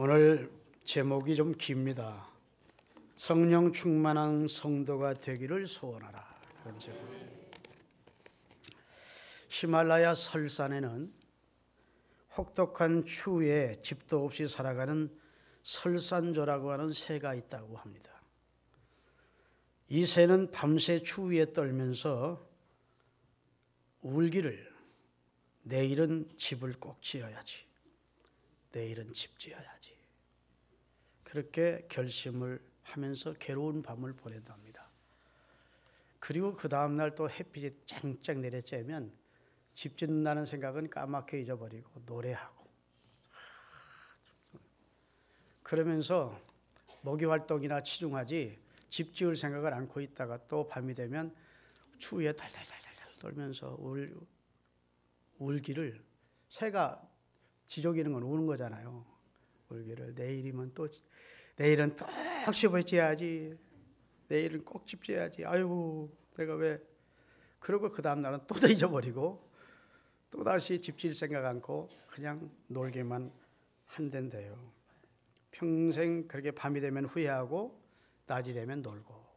오늘 제목이 좀 깁니다. 성령 충만한 성도가 되기를 소원하라. 그런 제목. 히말라야 설산에는 혹독한 추위에 집도 없이 살아가는 설산조라고 하는 새가 있다고 합니다. 이 새는 밤새 추위에 떨면서 울기를, 내일은 집을 꼭 지어야지, 내일은 집 지어야지, 그렇게 결심을 하면서 괴로운 밤을 보낸답니다. 그리고 그 다음날 또 햇빛이 쨍쨍 내려쬐면 집 짓는다는 생각은 까맣게 잊어버리고 노래하고, 그러면서 먹이활동이나 치중하지 집 지을 생각을 않고 있다가 또 밤이 되면 추위에 달달달달 떨면서 울기를, 새가 지저귀는 건 우는 거잖아요. 울기를, 내일은 또 집 지어야지, 내일은 꼭 집 지어야지, 아이고 내가 왜. 그러고 그 다음날은 또 잊어버리고 또다시 집 지을 생각 않고 그냥 놀기만 한댄데요. 평생 그렇게 밤이 되면 후회하고 낮이 되면 놀고.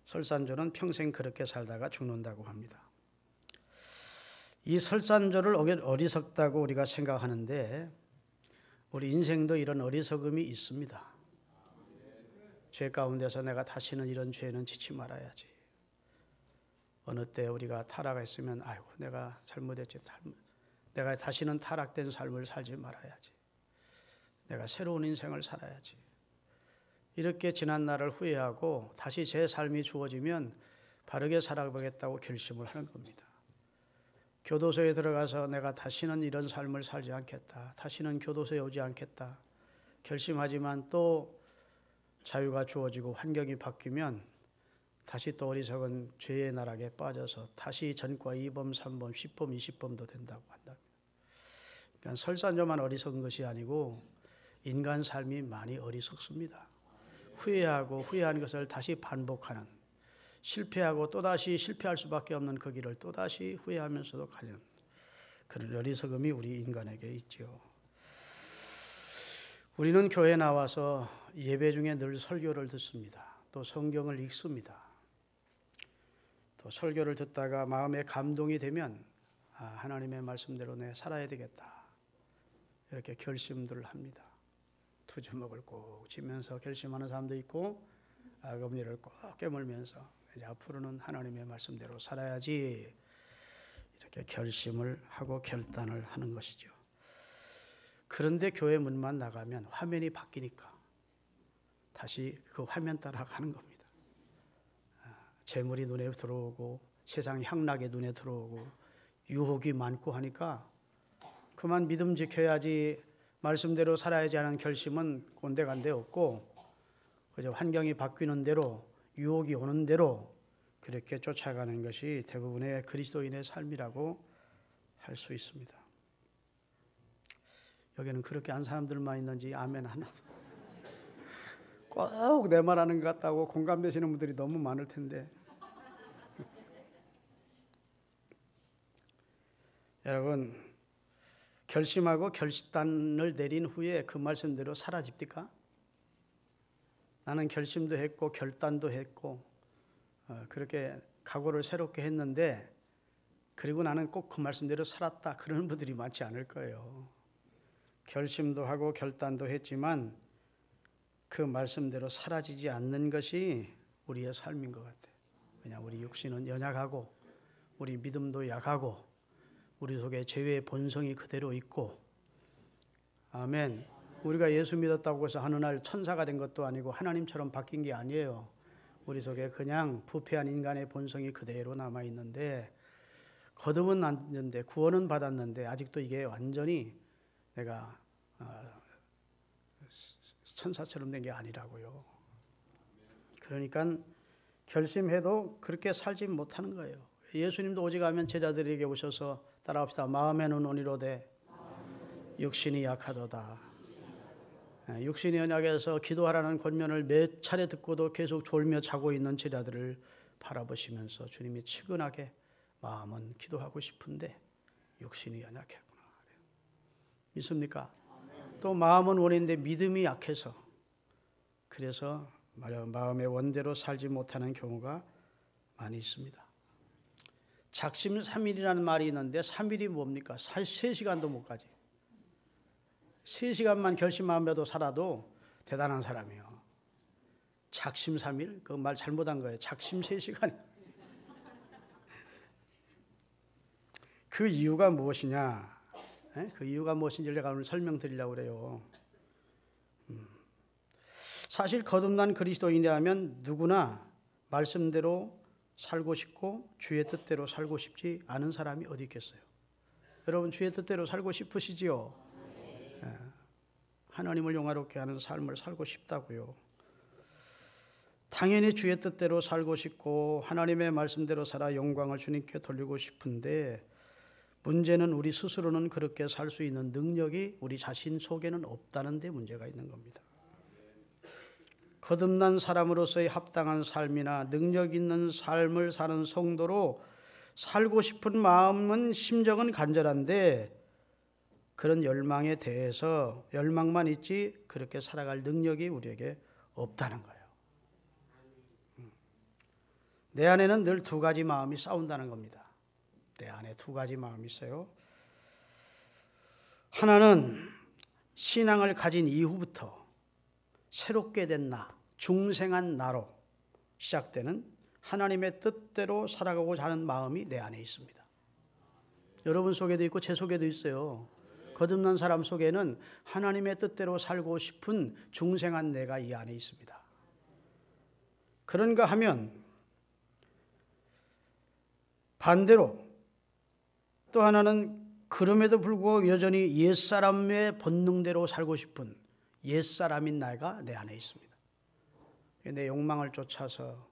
설산조는 평생 그렇게 살다가 죽는다고 합니다. 이 설산조를 어리석다고 우리가 생각하는데 우리 인생도 이런 어리석음이 있습니다. 죄 가운데서 내가 다시는 이런 죄는 짓지 말아야지. 어느 때 우리가 타락했으면 아이고 내가 잘못했지, 내가 다시는 타락된 삶을 살지 말아야지, 내가 새로운 인생을 살아야지, 이렇게 지난 날을 후회하고 다시 제 삶이 주어지면 바르게 살아보겠다고 결심을 하는 겁니다. 교도소에 들어가서 내가 다시는 이런 삶을 살지 않겠다, 다시는 교도소에 오지 않겠다 결심하지만 또 자유가 주어지고 환경이 바뀌면 다시 또 어리석은 죄의 나락에 빠져서 다시 전과 2범, 3범, 10범, 20범도 된다고 한다. 그러니까 설산조만 어리석은 것이 아니고 인간 삶이 많이 어리석습니다. 후회하고 후회한 것을 다시 반복하는, 실패하고 또다시 실패할 수밖에 없는 그 길을 또다시 후회하면서도 가는 그런 어리석음이 우리 인간에게 있죠. 우리는 교회에 나와서 예배 중에 늘 설교를 듣습니다. 또 성경을 읽습니다. 또 설교를 듣다가 마음에 감동이 되면 하나님의 말씀대로 내 살아야 되겠다, 이렇게 결심들을 합니다. 투주먹을 꼭 쥐면서 결심하는 사람도 있고 어금니를 꼭 깨물면서 이제 앞으로는 하나님의 말씀대로 살아야지, 이렇게 결심을 하고 결단을 하는 것이죠. 그런데 교회 문만 나가면 화면이 바뀌니까 다시 그 화면 따라 가는 겁니다. 재물이 눈에 들어오고 세상 향락이 눈에 들어오고 유혹이 많고 하니까 그만 믿음 지켜야지, 말씀대로 살아야지 하는 결심은 꼰대간데 없고 그저 환경이 바뀌는 대로, 유혹이 오는 대로 그렇게 쫓아가는 것이 대부분의 그리스도인의 삶이라고 할 수 있습니다. 여기는 그렇게 한 사람들만 있는지 아멘 하나. 꼭 내 말하는 것 같다고 공감되시는 분들이 너무 많을 텐데. 여러분, 결심하고 결단을 내린 후에 그 말씀대로 사라집니까? 나는 결심도 했고 결단도 했고 그렇게 각오를 새롭게 했는데 그리고 나는 꼭 그 말씀대로 살았다, 그러는 분들이 많지 않을 거예요. 결심도 하고 결단도 했지만 그 말씀대로 사라지지 않는 것이 우리의 삶인 것 같아요. 그냥 우리 육신은 연약하고 우리 믿음도 약하고 우리 속에 죄의 본성이 그대로 있고, 아멘. 우리가 예수 믿었다고 해서 어느 날 천사가 된 것도 아니고 하나님처럼 바뀐 게 아니에요. 우리 속에 그냥 부패한 인간의 본성이 그대로 남아있는데, 거듭은 났는데, 구원은 받았는데 아직도 이게 완전히 내가 천사처럼 된 게 아니라고요. 그러니까 결심해도 그렇게 살지 못하는 거예요. 예수님도 오직하면 제자들에게 오셔서 따라합시다. 마음의 눈 온이로되 육신이 약하도다. 육신이 연약해서 기도하라는 권면을 몇 차례 듣고도 계속 졸며 자고 있는 제자들을 바라보시면서 주님이 측은하게 마음은 기도하고 싶은데 육신이 연약했구나. 믿습니까? 또 마음은 원인데 믿음이 약해서 그래서 마음의 원대로 살지 못하는 경우가 많이 있습니다. 작심삼일이라는 말이 있는데 3일이 뭡니까? 3시간도 못 가지. 3시간만 결심하며도 살아도 대단한 사람이에요. 작심삼일? 그 말 잘못한 거예요. 작심 3시간. 그 이유가 무엇이냐? 그 이유가 무엇인지 제가 오늘 설명드리려고 그래요. 사실 거듭난 그리스도인이라면 누구나 말씀대로 살고 싶고 주의 뜻대로 살고 싶지 않은 사람이 어디 있겠어요? 여러분 주의 뜻대로 살고 싶으시지요? 하나님을 영화롭게 하는 삶을 살고 싶다고요. 당연히 주의 뜻대로 살고 싶고 하나님의 말씀대로 살아 영광을 주님께 돌리고 싶은데 문제는 우리 스스로는 그렇게 살 수 있는 능력이 우리 자신 속에는 없다는 데 문제가 있는 겁니다. 거듭난 사람으로서의 합당한 삶이나 능력 있는 삶을 사는 성도로 살고 싶은 마음은 심정은 간절한데 그런 열망에 대해서 열망만 있지 그렇게 살아갈 능력이 우리에게 없다는 거예요. 내 안에는 늘 두 가지 마음이 싸운다는 겁니다. 내 안에 두 가지 마음이 있어요. 하나는 신앙을 가진 이후부터 새롭게 된 나, 중생한 나로 시작되는 하나님의 뜻대로 살아가고자 하는 마음이 내 안에 있습니다. 여러분 속에도 있고 제 속에도 있어요. 거듭난 사람 속에는 하나님의 뜻대로 살고 싶은 중생한 내가 이 안에 있습니다. 그런가 하면 반대로 또 하나는 그럼에도 불구하고 여전히 옛사람의 본능대로 살고 싶은 옛사람인 나가 내 안에 있습니다. 내 욕망을 쫓아서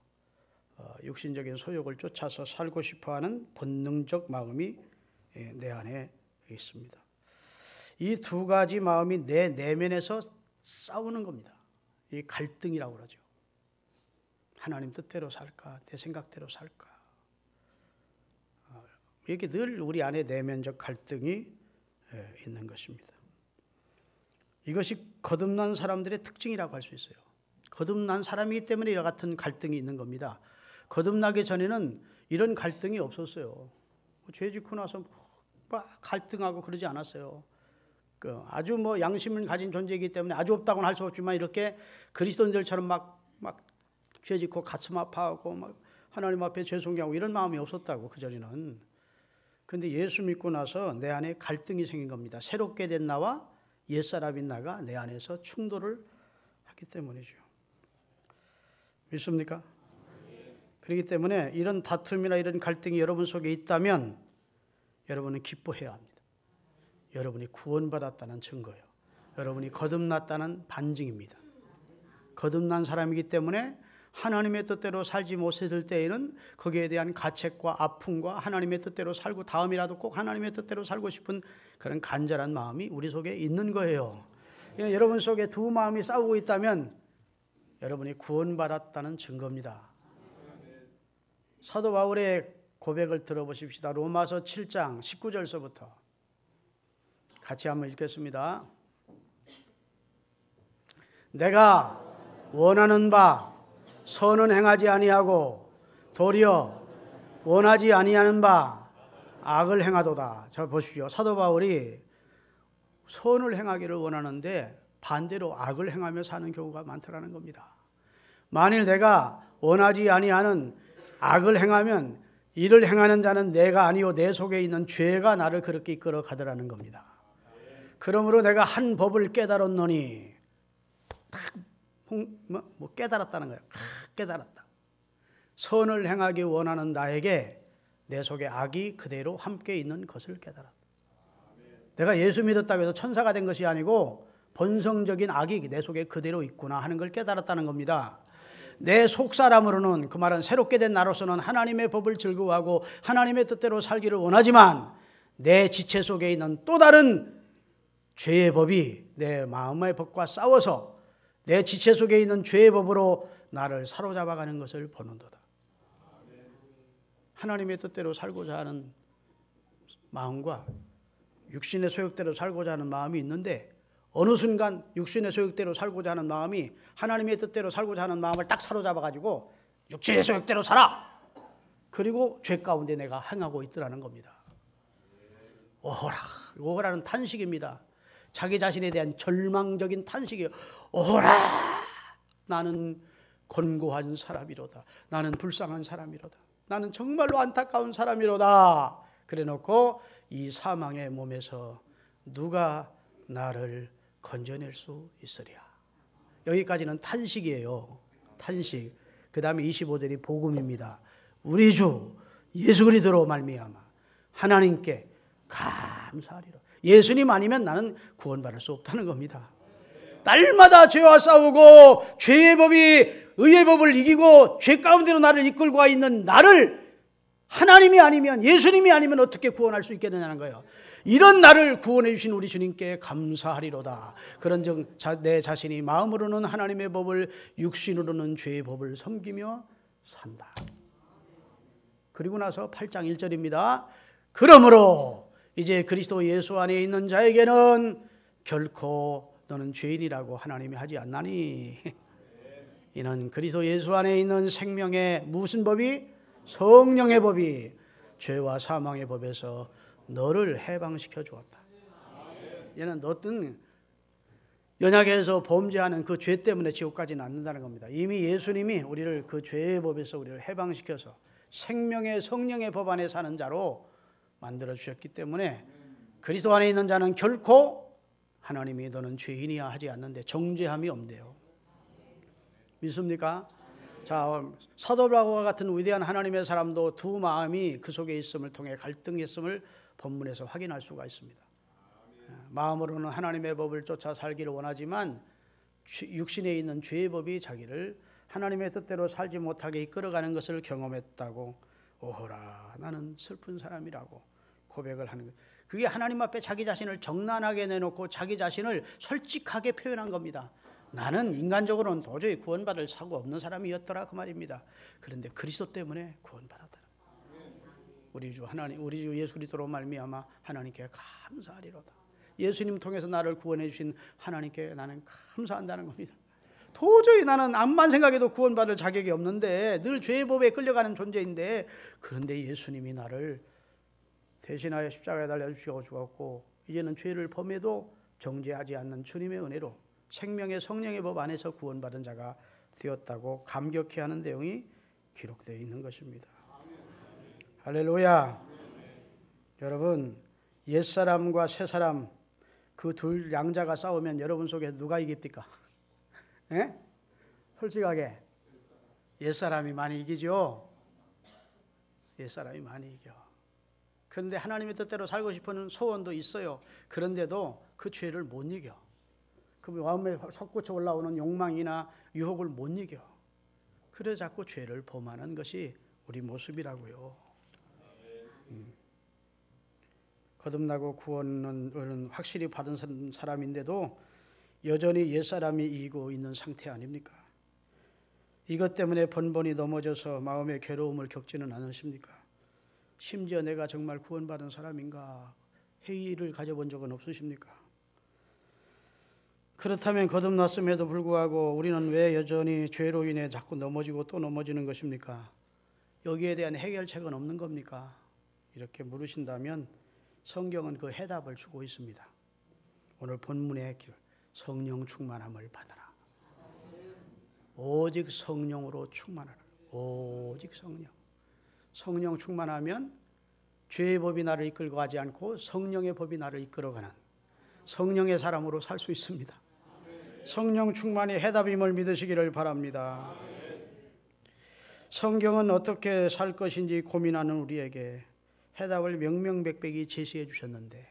육신적인 소욕을 쫓아서 살고 싶어하는 본능적 마음이 내 안에 있습니다. 이 두 가지 마음이 내 내면에서 싸우는 겁니다. 이 갈등이라고 그러죠. 하나님 뜻대로 살까? 내 생각대로 살까? 이렇게 늘 우리 안에 내면적 갈등이 있는 것입니다. 이것이 거듭난 사람들의 특징이라고 할 수 있어요. 거듭난 사람이기 때문에 이와 같은 갈등이 있는 겁니다. 거듭나기 전에는 이런 갈등이 없었어요. 죄 짓고 나서 막 갈등하고 그러지 않았어요. 아주 양심을 가진 존재이기 때문에 아주 없다고는 할 수 없지만 이렇게 그리스도인들처럼 막 죄 짓고 가슴 아파하고 막 하나님 앞에 죄송해하고 이런 마음이 없었다고 그전에는. 그런데 예수 믿고 나서 내 안에 갈등이 생긴 겁니다. 새롭게 된 나와 옛사람인 나가 내 안에서 충돌을 하기 때문이죠. 믿습니까? 그렇기 때문에 이런 다툼이나 이런 갈등이 여러분 속에 있다면 여러분은 기뻐해야 합니다. 여러분이 구원받았다는 증거예요. 여러분이 거듭났다는 반증입니다. 거듭난 사람이기 때문에 하나님의 뜻대로 살지 못했을 때에는 거기에 대한 가책과 아픔과 하나님의 뜻대로 살고 다음이라도 꼭 하나님의 뜻대로 살고 싶은 그런 간절한 마음이 우리 속에 있는 거예요. 여러분 속에 두 마음이 싸우고 있다면 여러분이 구원받았다는 증거입니다. 사도 바울의 고백을 들어보십시다. 로마서 7장 19절서부터 같이 한번 읽겠습니다. 내가 원하는 바 선은 행하지 아니하고 도리어 원하지 아니하는 바 악을 행하도다. 자 보십시오. 사도 바울이 선을 행하기를 원하는데 반대로 악을 행하며 사는 경우가 많더라는 겁니다. 만일 내가 원하지 아니하는 악을 행하면 이를 행하는 자는 내가 아니요 내 속에 있는 죄가 나를 그렇게 이끌어 가더라는 겁니다. 그러므로 내가 한 법을 깨달았노니 깨달았다는 거예요. 깨달았다. 선을 행하기 원하는 나에게 내 속에 악이 그대로 함께 있는 것을 깨달았다. 내가 예수 믿었다고 해서 천사가 된 것이 아니고 본성적인 악이 내 속에 그대로 있구나 하는 걸 깨달았다는 겁니다. 내 속사람으로는 그 말은 새롭게 된 나로서는 하나님의 법을 즐거워하고 하나님의 뜻대로 살기를 원하지만 내 지체 속에 있는 또 다른 죄의 법이 내 마음의 법과 싸워서 내 지체 속에 있는 죄의 법으로 나를 사로잡아가는 것을 보는도다. 하나님의 뜻대로 살고자 하는 마음과 육신의 소욕대로 살고자 하는 마음이 있는데 어느 순간 육신의 소욕대로 살고자 하는 마음이 하나님의 뜻대로 살고자 하는 마음을 딱 사로잡아가지고 육신의 소욕대로 살아. 그리고 죄 가운데 내가 행하고 있더라는 겁니다. 오호라, 오호라는 탄식입니다. 자기 자신에 대한 절망적인 탄식이에요. 오호라, 나는 곤고한 사람이로다. 나는 불쌍한 사람이로다. 나는 정말로 안타까운 사람이로다. 그래놓고 이 사망의 몸에서 누가 나를 건져낼 수 있으랴. 여기까지는 탄식이에요. 탄식. 그 다음에 25절이 복음입니다. 우리 주 예수 그리스도로 말미암아 하나님께 감사하리라. 예수님 아니면 나는 구원받을 수 없다는 겁니다. 날마다 죄와 싸우고 죄의 법이 의의 법을 이기고 죄 가운데로 나를 이끌고 와 있는 나를 하나님이 아니면, 예수님이 아니면 어떻게 구원할 수 있겠느냐는 거예요. 이런 나를 구원해 주신 우리 주님께 감사하리로다. 그런즉 내 자신이 마음으로는 하나님의 법을, 육신으로는 죄의 법을 섬기며 산다. 그리고 나서 8장 1절입니다. 그러므로 이제 그리스도 예수 안에 있는 자에게는 결코 너는 죄인이라고 하나님이 하지 않나니 이는 그리스도 예수 안에 있는 생명의 무슨 법이? 성령의 법이 죄와 사망의 법에서 너를 해방시켜 주었다. 얘는 어떤 연약해서 범죄하는 그 죄 때문에 지옥까지는 않는다는 겁니다. 이미 예수님이 우리를 그 죄의 법에서 우리를 해방시켜서 생명의 성령의 법 안에 사는 자로 만들어 주셨기 때문에 그리스도 안에 있는 자는 결코 하나님이 너는 죄인이야 하지 않는데 정죄함이 없대요. 믿습니까? 자, 사도 바울과 같은 위대한 하나님의 사람도 두 마음이 그 속에 있음을 통해 갈등했음을 본문에서 확인할 수가 있습니다. 마음으로는 하나님의 법을 쫓아 살기를 원하지만 육신에 있는 죄의 법이 자기를 하나님의 뜻대로 살지 못하게 이끌어가는 것을 경험했다고, 오호라 나는 슬픈 사람이라고 고백을 하는 거예요. 그게 하나님 앞에 자기 자신을 정난하게 내놓고 자기 자신을 솔직하게 표현한 겁니다. 나는 인간적으로는 도저히 구원받을 사고 없는 사람이었더라 그 말입니다. 그런데 그리스도 때문에 구원받았다. 우리 주 하나님, 우리 주 예수 그리스도로 말미암아 하나님께 감사하리로다. 예수님 통해서 나를 구원해 주신 하나님께 나는 감사한다는 겁니다. 도저히 나는 암만 생각해도 구원받을 자격이 없는데 늘 죄의 법에 끌려가는 존재인데, 그런데 예수님이 나를 대신하여 십자가에 달려주시고 죽었고 이제는 죄를 범해도 정죄하지 않는 주님의 은혜로 생명의 성령의 법 안에서 구원받은 자가 되었다고 감격해하는 내용이 기록되어 있는 것입니다. 할렐루야. 여러분, 옛사람과 새사람 그 둘 양자가 싸우면 여러분 속에 누가 이깁니까? 예? 솔직하게 옛사람이 많이 이기죠. 옛사람이 많이 이겨. 그런데 하나님의 뜻대로 살고 싶은 소원도 있어요. 그런데도 그 죄를 못 이겨. 그 마음에 솟구쳐 올라오는 욕망이나 유혹을 못 이겨. 그래 자꾸 죄를 범하는 것이 우리 모습이라고요. 거듭나고 구원은 확실히 받은 사람인데도 여전히 옛사람이 이기고 있는 상태 아닙니까? 이것 때문에 번번이 넘어져서 마음의 괴로움을 겪지는 않으십니까? 심지어 내가 정말 구원받은 사람인가 회의를 가져본 적은 없으십니까? 그렇다면 거듭났음에도 불구하고 우리는 왜 여전히 죄로 인해 자꾸 넘어지고 또 넘어지는 것입니까? 여기에 대한 해결책은 없는 겁니까? 이렇게 물으신다면 성경은 그 해답을 주고 있습니다. 오늘 본문의 성령 충만함을 받아라. 오직 성령으로 충만하라. 오직 성령. 성령 충만하면 죄의 법이 나를 이끌고 가지 않고 성령의 법이 나를 이끌어가는 성령의 사람으로 살 수 있습니다. 성령 충만이 해답임을 믿으시기를 바랍니다. 성경은 어떻게 살 것인지 고민하는 우리에게 해답을 명명백백히 제시해 주셨는데,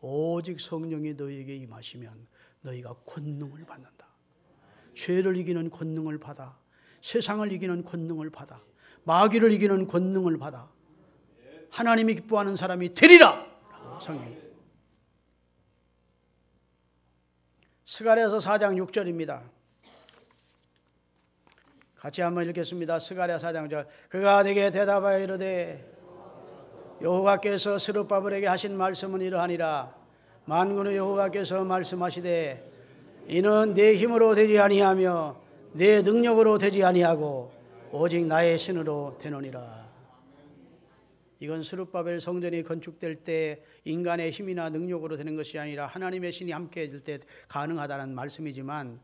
오직 성령이 너희에게 임하시면 너희가 권능을 받는다. 죄를 이기는 권능을 받아, 세상을 이기는 권능을 받아, 마귀를 이기는 권능을 받아 하나님이 기뻐하는 사람이 되리라 라고 성경. 스가랴서 4장 6절입니다. 같이 한번 읽겠습니다. 스가랴 4장 6절. 그가 내게 대답하여 이르되 여호와께서 스룹바벨에게 하신 말씀은 이러하니라. 만군의 여호와께서 말씀하시되 이는 내 힘으로 되지 아니하며 내 능력으로 되지 아니하고 오직 나의 신으로 되느니라. 이건 스룹바벨 성전이 건축될 때 인간의 힘이나 능력으로 되는 것이 아니라 하나님의 신이 함께 해줄 때 가능하다는 말씀이지만,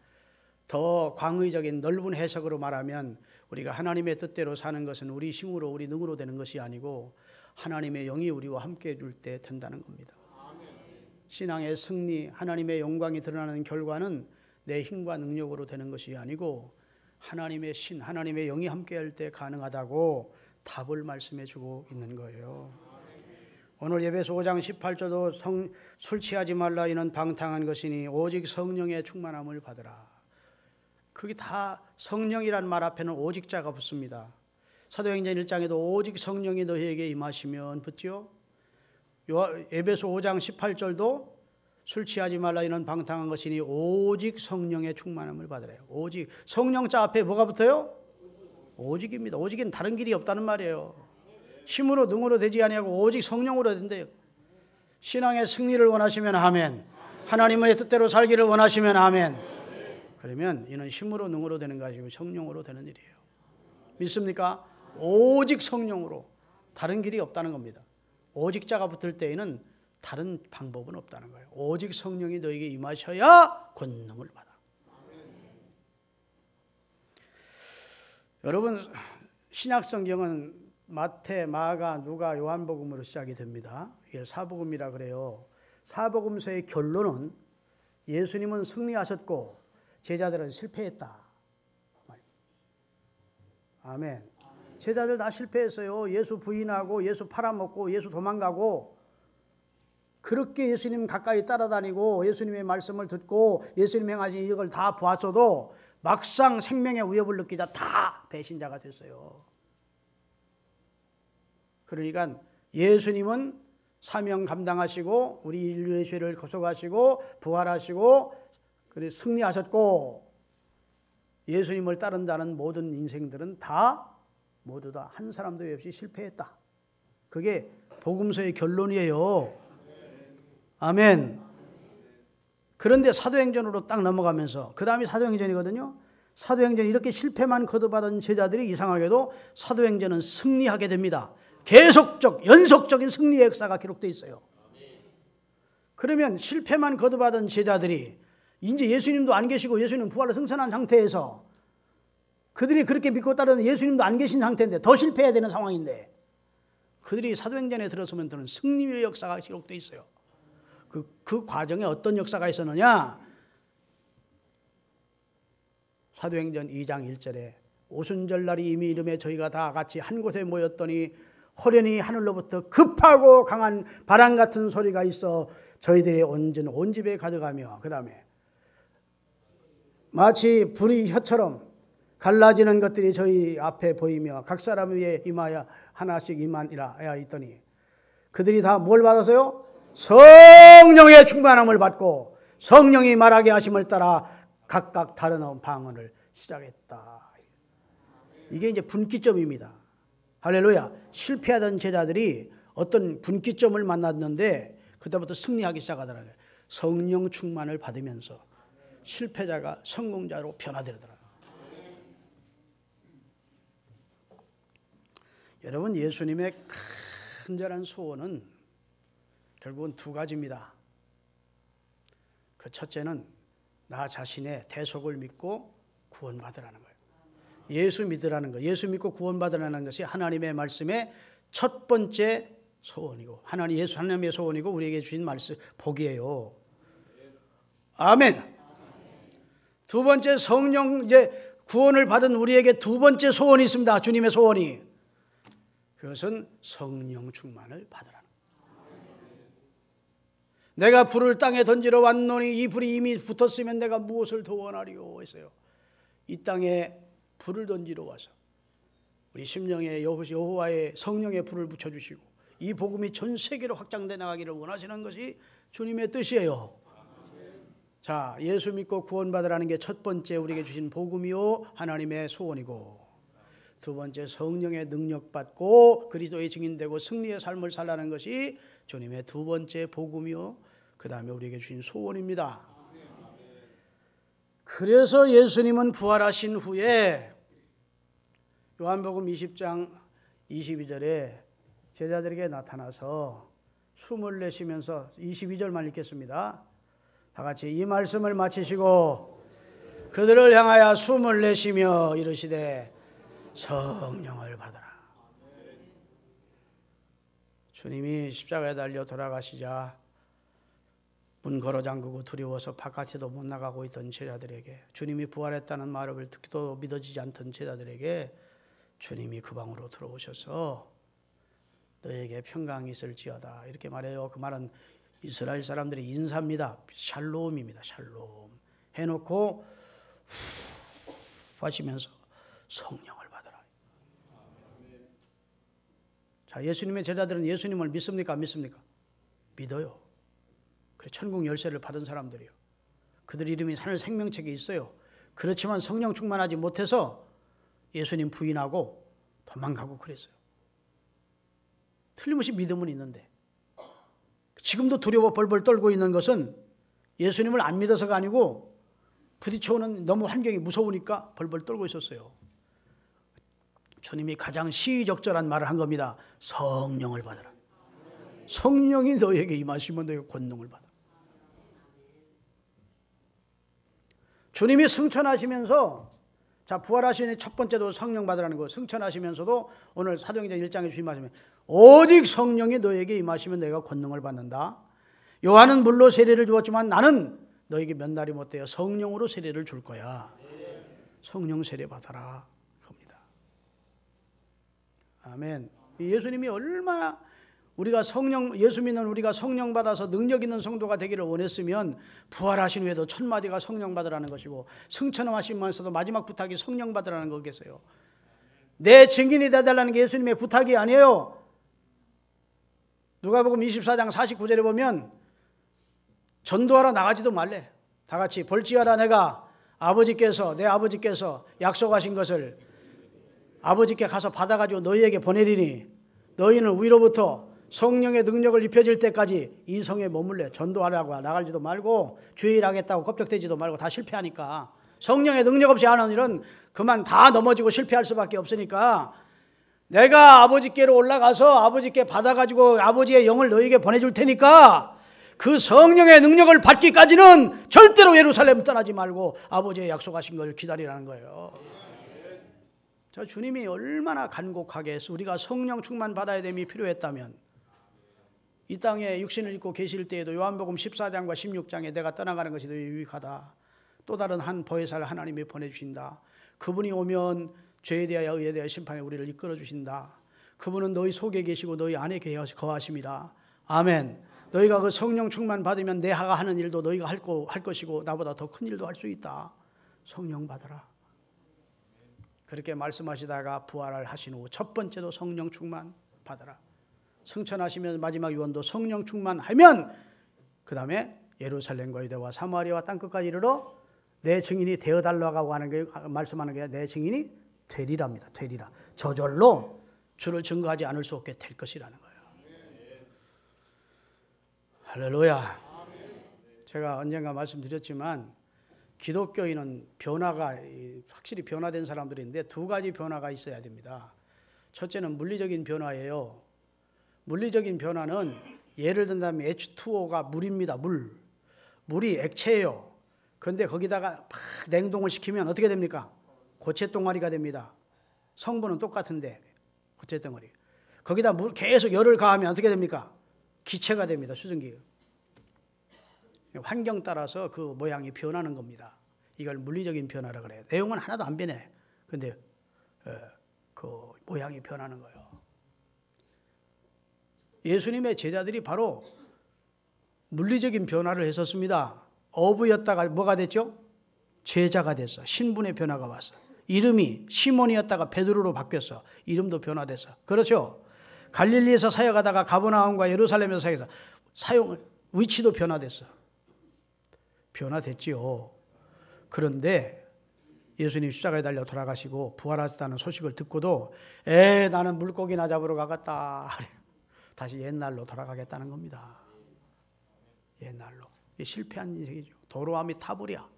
더 광의적인 넓은 해석으로 말하면 우리가 하나님의 뜻대로 사는 것은 우리 힘으로 우리 능으로 되는 것이 아니고 하나님의 영이 우리와 함께 해줄 때 된다는 겁니다. 신앙의 승리, 하나님의 영광이 드러나는 결과는 내 힘과 능력으로 되는 것이 아니고 하나님의 신, 하나님의 영이 함께 할 때 가능하다고 답을 말씀해 주고 있는 거예요. 오늘 예배소 5장 18절도 술 취하지 말라 이는 방탕한 것이니 오직 성령의 충만함을 받으라. 그게 다 성령이란 말 앞에는 오직자가 붙습니다. 사도행전 1장에도 오직 성령이 너희에게 임하시면 붙죠. 에베소 5장 18절도 술 취하지 말라 이는 방탕한 것이니 오직 성령의 충만함을 받으래요. 오직 성령자 앞에 뭐가 붙어요? 오직입니다. 오직은 다른 길이 없다는 말이에요. 힘으로 능으로 되지 아니하고 오직 성령으로 된대요. 신앙의 승리를 원하시면 아멘. 하나님의 뜻대로 살기를 원하시면 아멘. 그러면 이는 힘으로 능으로 되는 것이 아니고 성령으로 되는 일이에요. 믿습니까? 오직 성령으로, 다른 길이 없다는 겁니다. 오직자가 붙을 때에는 다른 방법은 없다는 거예요. 오직 성령이 너에게 임하셔야 권능을 받아. 여러분, 신약 성경은 마태, 마가, 누가, 요한복음으로 시작이 됩니다. 이게 사복음이라 그래요. 사복음서의 결론은 예수님은 승리하셨고 제자들은 실패했다. 아멘. 제자들 다 실패했어요. 예수 부인하고 예수 팔아먹고 예수 도망가고, 그렇게 예수님 가까이 따라다니고 예수님의 말씀을 듣고 예수님 행하신 이걸 다 보았어도 막상 생명의 위협을 느끼자 다 배신자가 됐어요. 그러니까 예수님은 사명 감당하시고 우리 인류의 죄를 거속하시고 부활하시고 그래서 승리하셨고, 예수님을 따른다는 모든 인생들은 다 모두 다 한 사람도 없이 실패했다. 그게 복음서의 결론이에요. 아멘. 그런데 사도행전으로 딱 넘어가면서 그 다음이 사도행전이거든요. 사도행전 이렇게 실패만 거듭하던 제자들이 이상하게도 사도행전은 승리하게 됩니다. 계속적 연속적인 승리의 역사가 기록되어 있어요. 그러면 실패만 거듭하던 제자들이 이제 예수님도 안 계시고 예수님 부활로 승천한 상태에서 그들이 그렇게 믿고 따르는 예수님도 안 계신 상태인데 더 실패해야 되는 상황인데, 그들이 사도행전에 들어서면 들은 승리의 역사가 기록되어 있어요. 그 과정에 어떤 역사가 있었느냐? 사도행전 2장 1절에 오순절날이 이미 이름에 저희가 다 같이 한 곳에 모였더니 호련히 하늘로부터 급하고 강한 바람 같은 소리가 있어 저희들의 온 집에 가득하며, 그 다음에 마치 불이 혀처럼 갈라지는 것들이 저희 앞에 보이며 각 사람 위에 임하여 하나씩 임하니라 있더니, 그들이 다 뭘 받았어요? 성령의 충만함을 받고 성령이 말하게 하심을 따라 각각 다른 방언을 시작했다. 이게 이제 분기점입니다. 할렐루야. 실패하던 제자들이 어떤 분기점을 만났는데 그때부터 승리하기 시작하더라고요. 성령 충만을 받으면서 실패자가 성공자로 변화되더라고요. 여러분, 예수님의 큰절한 소원은 결국은 두 가지입니다. 그 첫째는 나 자신의 대속을 믿고 구원받으라는 거예요. 예수 믿으라는 거, 예수 믿고 구원받으라는 것이 하나님의 말씀의 첫 번째 소원이고, 하나님의 소원이고 우리에게 주신 말씀 복이에요. 아멘. 두 번째, 성령 이제 구원을 받은 우리에게 두 번째 소원이 있습니다. 주님의 소원이. 그것은 성령 충만을 받으라는 거예요. 내가 불을 땅에 던지러 왔노니 이 불이 이미 붙었으면 내가 무엇을 더 원하리요 했어요. 이 땅에 불을 던지러 와서 우리 심령에 여호와의 성령의 불을 붙여주시고 이 복음이 전 세계로 확장돼 나가기를 원하시는 것이 주님의 뜻이에요. 자, 예수 믿고 구원받으라는 게 첫 번째 우리에게 주신 복음이요 하나님의 소원이고, 두 번째 성령의 능력 받고 그리스도의 증인되고 승리의 삶을 살라는 것이 주님의 두 번째 복음이요 그 다음에 우리에게 주신 소원입니다. 그래서 예수님은 부활하신 후에 요한복음 20장 22절에 제자들에게 나타나서 숨을 내쉬면서 22절만 읽겠습니다. 다 같이 이 말씀을 마치시고 그들을 향하여 숨을 내쉬며 이르시되 성령을 받으라. 주님이 십자가에 달려 돌아가시자 문 걸어 잠그고 두려워서 바깥에도 못 나가고 있던 제자들에게, 주님이 부활했다는 말을 듣기도 믿어지지 않던 제자들에게 주님이 그 방으로 들어오셔서 너에게 평강이 있을지어다 이렇게 말해요. 그 말은 이스라엘 사람들의 인사입니다. 샬롬입니다. 샬롬 해놓고 하시면서 성령을 받으라. 자, 예수님의 제자들은 예수님을 믿습니까? 안 믿습니까? 믿어요. 그래, 천국 열쇠를 받은 사람들이요. 그들 이름이 하늘 생명책에 있어요. 그렇지만 성령 충만하지 못해서 예수님 부인하고 도망가고 그랬어요. 틀림없이 믿음은 있는데 지금도 두려워 벌벌 떨고 있는 것은 예수님을 안 믿어서가 아니고 부딪혀오는 너무 환경이 무서우니까 벌벌 떨고 있었어요. 주님이 가장 시의적절한 말을 한 겁니다. 성령을 받으라. 성령이 너에게 임하시면 너희가 권능을 받아. 주님이 승천하시면서, 자, 부활하시는 첫 번째도 성령 받으라는 거, 승천하시면서도 오늘 사도행전 1장에 주신 말씀에 오직 성령이 너에게 임하시면 너희가 권능을 받는다. 요한은 물로 세례를 주었지만 나는 너에게 몇 날이 못되어 성령으로 세례를 줄 거야. 성령 세례 받아라 겁니다. 아멘. 예수님이 얼마나 우리가 성령, 예수 믿는 우리가 성령 받아서 능력 있는 성도가 되기를 원했으면 부활하신 후에도 첫 마디가 성령 받으라는 것이고 승천하시면서도 마지막 부탁이 성령 받으라는 거겠어요. 내 증인이 되달라는 게 예수님의 부탁이 아니에요. 누가복음 24장 49절에 보면 전도하러 나가지도 말래. 다 같이 볼지어다 내가 내 아버지께서 약속하신 것을 아버지께 가서 받아가지고 너희에게 보내리니 너희는 위로부터 성령의 능력을 입혀질 때까지 이 성에 머물래. 전도하라고 나가지도 말고 주의 일 하겠다고 껍적대지도 말고 다 실패하니까 성령의 능력 없이 하는 일은 그만 다 넘어지고 실패할 수밖에 없으니까 내가 아버지께로 올라가서 아버지께 받아가지고 아버지의 영을 너희에게 보내줄 테니까 그 성령의 능력을 받기까지는 절대로 예루살렘 떠나지 말고 아버지의 약속하신 걸 기다리라는 거예요. 저 주님이 얼마나 간곡하게 우리가 성령 충만 받아야 됨이 필요했다면 이 땅에 육신을 입고 계실 때에도 요한복음 14장과 16장에 내가 떠나가는 것이 너희 유익하다. 또 다른 한 보혜사를 하나님이 보내주신다. 그분이 오면 죄에 대하여 의에 대하여 심판에 우리를 이끌어 주신다. 그분은 너희 속에 계시고 너희 안에 거하심이라. 아멘. 너희가 그 성령 충만 받으면 내가 하는 일도 너희가 할 것이고 나보다 더 큰 일도 할 수 있다. 성령 받으라. 그렇게 말씀하시다가 부활을 하신 후 첫 번째도 성령 충만 받으라. 승천하시면 마지막 유언도 성령 충만하면 그 다음에 예루살렘과 유대와 사마리아와 땅끝까지 이르러 내 증인이 되어달라고 하는 게 말씀하는 게 내 증인이 되리랍니다. 되리라. 저절로 주를 증거하지 않을 수 없게 될 것이라는 거예요. 할렐루야. 제가 언젠가 말씀드렸지만 기독교인은 변화가 확실히 변화된 사람들인데 두 가지 변화가 있어야 됩니다. 첫째는 물리적인 변화예요. 물리적인 변화는 예를 든다면 H2O가 물입니다. 물이 액체예요. 그런데 거기다가 막 냉동을 시키면 어떻게 됩니까? 고체 덩어리가 됩니다. 성분은 똑같은데 고체 덩어리. 거기다 계속 열을 가하면 어떻게 됩니까? 기체가 됩니다. 수증기. 환경 따라서 그 모양이 변하는 겁니다. 이걸 물리적인 변화라 그래요. 내용은 하나도 안 변해. 근데 그 모양이 변하는 거예요. 예수님의 제자들이 바로 물리적인 변화를 했었습니다. 어부였다가 뭐가 됐죠? 제자가 됐어. 신분의 변화가 왔어. 이름이 시몬이었다가 베드로로 바뀌었어. 이름도 변화됐어. 그렇죠? 갈릴리에서 사역하다가 가버나움과 예루살렘에서 사역해서 위치도 변화됐어. 변화됐지요. 그런데 예수님 십자가에 달려 돌아가시고 부활하셨다는 소식을 듣고도 나는 물고기나 잡으러 가겠다. 다시 옛날로 돌아가겠다는 겁니다. 옛날로. 실패한 인생이죠. 도로함이 타불이야.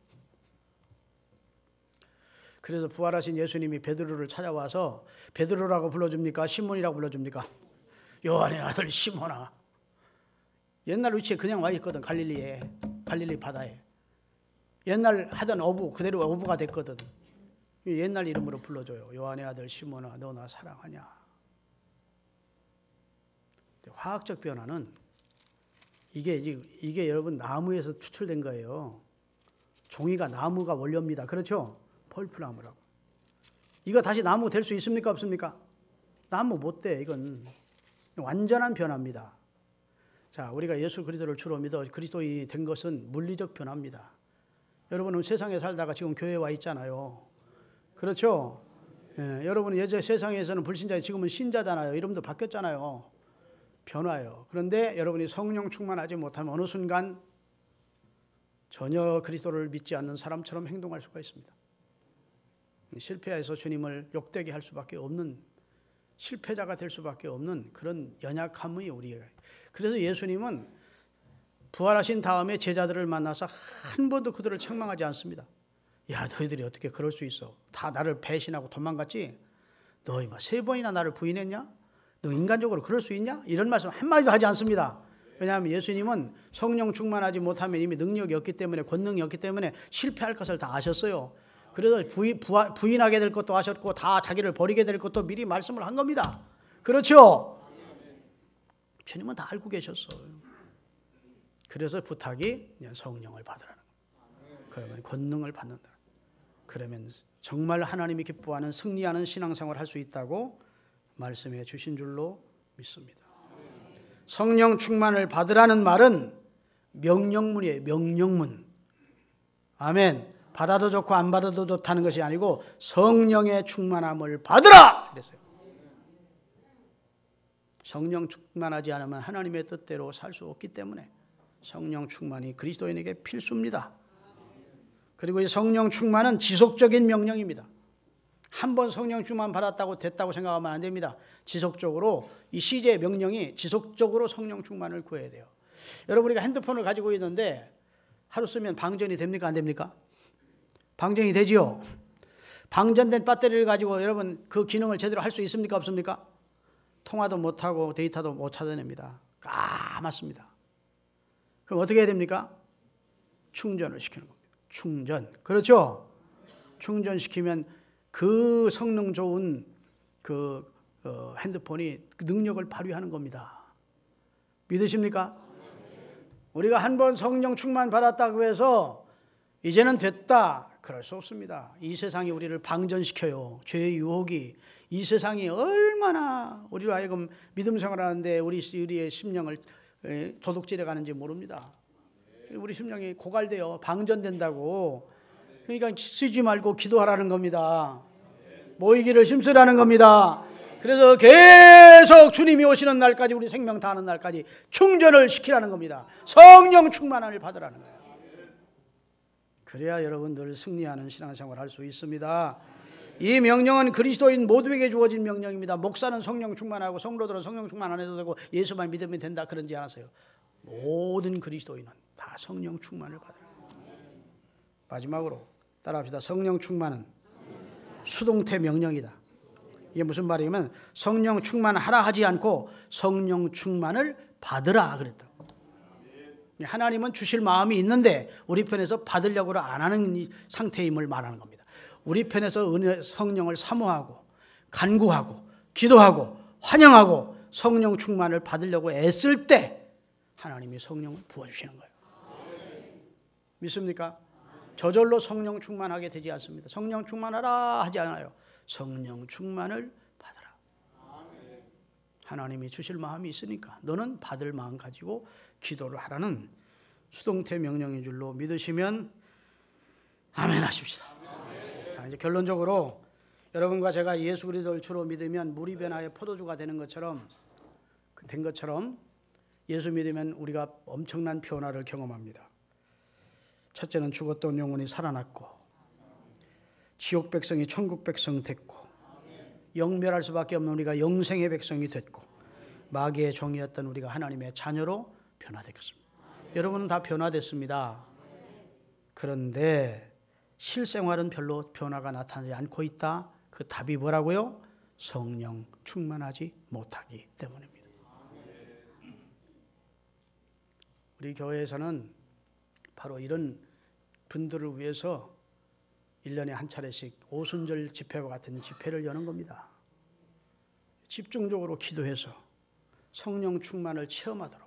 그래서 부활하신 예수님이 베드로를 찾아와서 베드로라고 불러줍니까? 시몬이라고 불러줍니까? 요한의 아들 시몬아. 옛날 위치에 그냥 와 있거든. 갈릴리에, 갈릴리 바다에. 옛날 하던 어부 그대로 어부가 됐거든. 옛날 이름으로 불러줘요. 요한의 아들 시몬아, 너 나 사랑하냐? 화학적 변화는 이게 여러분 나무에서 추출된 거예요. 종이가 나무가 원료입니다. 그렇죠? 펄프나무라고. 이거 다시 나무 될 수 있습니까? 없습니까? 나무 못 돼. 이건 완전한 변화입니다. 자, 우리가 예수 그리스도를 주로 믿어 그리스도인이 된 것은 물리적 변화입니다. 여러분은 세상에 살다가 지금 교회에 와 있잖아요. 그렇죠? 예, 여러분은 예전 세상에서는 불신자, 지금은 신자잖아요. 이름도 바뀌었잖아요. 변화요. 그런데 여러분이 성령 충만하지 못하면 어느 순간 전혀 그리스도를 믿지 않는 사람처럼 행동할 수가 있습니다. 실패해서 주님을 욕되게 할 수밖에 없는, 실패자가 될 수밖에 없는 그런 연약함이 우리에게. 그래서 예수님은 부활하신 다음에 제자들을 만나서 한 번도 그들을 책망하지 않습니다. 야, 너희들이 어떻게 그럴 수 있어? 다 나를 배신하고 도망갔지? 너희 막 3번이나 나를 부인했냐? 너 인간적으로 그럴 수 있냐? 이런 말씀 한마디도 하지 않습니다. 왜냐하면 예수님은 성령 충만하지 못하면 이미 능력이 없기 때문에, 권능이 없기 때문에 실패할 것을 다 아셨어요. 그래서 부인하게 될 것도 아셨고 다 자기를 버리게 될 것도 미리 말씀을 한 겁니다. 그렇죠? 주님은 다 알고 계셨어요. 그래서 부탁이 성령을 받으라는 거예요. 그러면 권능을 받는다. 그러면 정말 하나님이 기뻐하는 승리하는 신앙생활을 할 수 있다고 말씀해 주신 줄로 믿습니다. 성령 충만을 받으라는 말은 명령문이에요. 명령문. 아멘. 받아도 좋고 안 받아도 좋다는 것이 아니고 성령의 충만함을 받으라! 그랬어요. 성령 충만하지 않으면 하나님의 뜻대로 살 수 없기 때문에 성령 충만이 그리스도인에게 필수입니다. 그리고 이 성령 충만은 지속적인 명령입니다. 한번 성령 충만 받았다고 됐다고 생각하면 안 됩니다. 지속적으로 이 시제의 명령이 지속적으로 성령 충만을 구해야 돼요. 여러분, 우리가 핸드폰을 가지고 있는데 하루 쓰면 방전이 됩니까? 안 됩니까? 방전이 되지요. 방전된 배터리를 가지고 여러분 그 기능을 제대로 할 수 있습니까? 없습니까? 통화도 못하고 데이터도 못 찾아냅니다. 까맣습니다. 그럼 어떻게 해야 됩니까? 충전을 시키는 겁니다. 충전. 그렇죠? 충전시키면 그 성능 좋은 그 핸드폰이 그 능력을 발휘하는 겁니다. 믿으십니까? 우리가 한번 성령 충만 받았다고 해서 이제는 됐다. 그럴 수 없습니다. 이 세상이 우리를 방전시켜요. 죄의 유혹이. 이 세상이 얼마나 우리로 하여금 믿음 생활하는데 우리의 심령을 도둑질해 가는지 모릅니다. 우리 심령이 고갈돼요. 방전된다고. 그러니까 쉬지 말고 기도하라는 겁니다. 모이기를 힘쓰라는 겁니다. 그래서 계속 주님이 오시는 날까지, 우리 생명 다하는 날까지 충전을 시키라는 겁니다. 성령 충만함을 받으라는 거예요. 그래야 여러분들 승리하는 신앙생활을 할 수 있습니다. 이 명령은 그리스도인 모두에게 주어진 명령입니다. 목사는 성령 충만하고 성도들은 성령 충만 안 해도 되고 예수만 믿으면 된다 그런지 않았어요. 모든 그리스도인은 다 성령 충만을 받아요. 마지막으로 따라합시다. 성령 충만은 수동태 명령이다. 이게 무슨 말이냐면 성령 충만하라 하지 않고 성령 충만을 받으라 그랬다. 하나님은 주실 마음이 있는데 우리 편에서 받으려고 안 하는 상태임을 말하는 겁니다. 우리 편에서 성령을 사모하고 간구하고 기도하고 환영하고 성령 충만을 받으려고 애쓸 때 하나님이 성령을 부어주시는 거예요. 믿습니까? 저절로 성령 충만하게 되지 않습니다. 성령 충만하라 하지 않아요. 성령 충만을 받으라. 하나님이 주실 마음이 있으니까 너는 받을 마음 가지고 기도를 하라는 수동태 명령인 줄로 믿으시면 아멘 하십시다. 자, 이제 결론적으로 여러분과 제가 예수 그리스도를 주로 믿으면 물이 변화의 포도주가 되는 것처럼 예수 믿으면 우리가 엄청난 변화를 경험합니다. 첫째는 죽었던 영혼이 살아났고 지옥 백성이 천국 백성 됐고 영멸할 수밖에 없는 우리가 영생의 백성이 됐고 마귀의 종이었던 우리가 하나님의 자녀로 변화되겠습니다. 여러분은 다 변화됐습니다. 그런데 실생활은 별로 변화가 나타나지 않고 있다. 그 답이 뭐라고요? 성령 충만하지 못하기 때문입니다. 우리 교회에서는 바로 이런 분들을 위해서 1년에 한 차례씩 오순절 집회와 같은 집회를 여는 겁니다. 집중적으로 기도해서 성령 충만을 체험하도록,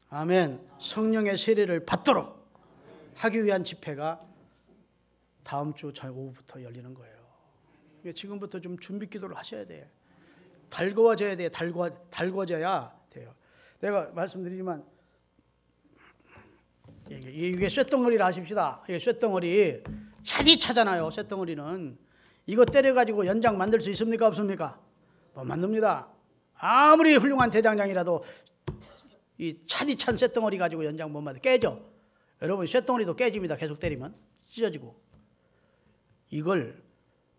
아멘, 성령의 세례를 받도록 하기 위한 집회가 다음 주 오후부터 열리는 거예요. 지금부터 좀 준비 기도를 하셔야 돼. 달궈져야 돼. 달궈져야 돼요. 내가 말씀드리지만 이게 쇳덩어리를 아십시다. 이게 쇳덩어리 차디차잖아요. 쇳덩어리는 이거 때려가지고 연장 만들 수 있습니까? 없습니까? 못 만듭니다. 아무리 훌륭한 대장장이라도 이 차디찬 쇳덩어리 가지고 연장 못 만들, 깨져. 여러분 쇳덩어리도 깨집니다. 계속 때리면 찢어지고. 이걸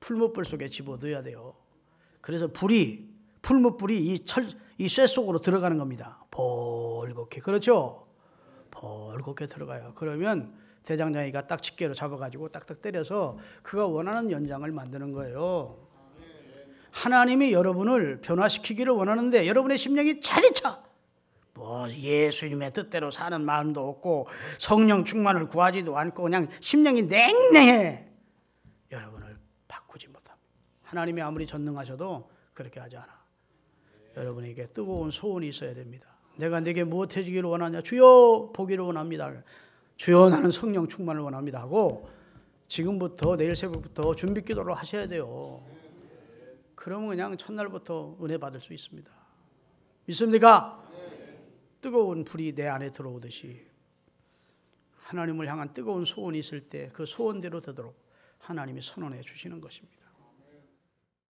풀무불 속에 집어넣어야 돼요. 그래서 풀무불이 이 쇠 속으로 들어가는 겁니다. 벌겋게. 그렇죠? 벌겋게 들어가요. 그러면 대장장이가 딱 집게로 잡아가지고 딱딱 때려서 그가 원하는 연장을 만드는 거예요. 하나님이 여러분을 변화시키기를 원하는데 여러분의 심령이 차디차. 예수님의 뜻대로 사는 마음도 없고 성령 충만을 구하지도 않고 그냥 심령이 냉랭해. 여러분을 바꾸지 못합니다. 하나님이 아무리 전능하셔도 그렇게 하지 않아. 여러분에게 뜨거운 소원이 있어야 됩니다. 내가 내게 무엇 해주기를 원하냐? 주여 보기를 원합니다. 주여 나는 성령 충만을 원합니다 하고 지금부터 내일 새벽부터 준비 기도를 하셔야 돼요. 그러면 그냥 첫날부터 은혜 받을 수 있습니다. 믿습니까? 뜨거운 불이 내 안에 들어오듯이 하나님을 향한 뜨거운 소원이 있을 때 그 소원대로 되도록 하나님이 선언해 주시는 것입니다.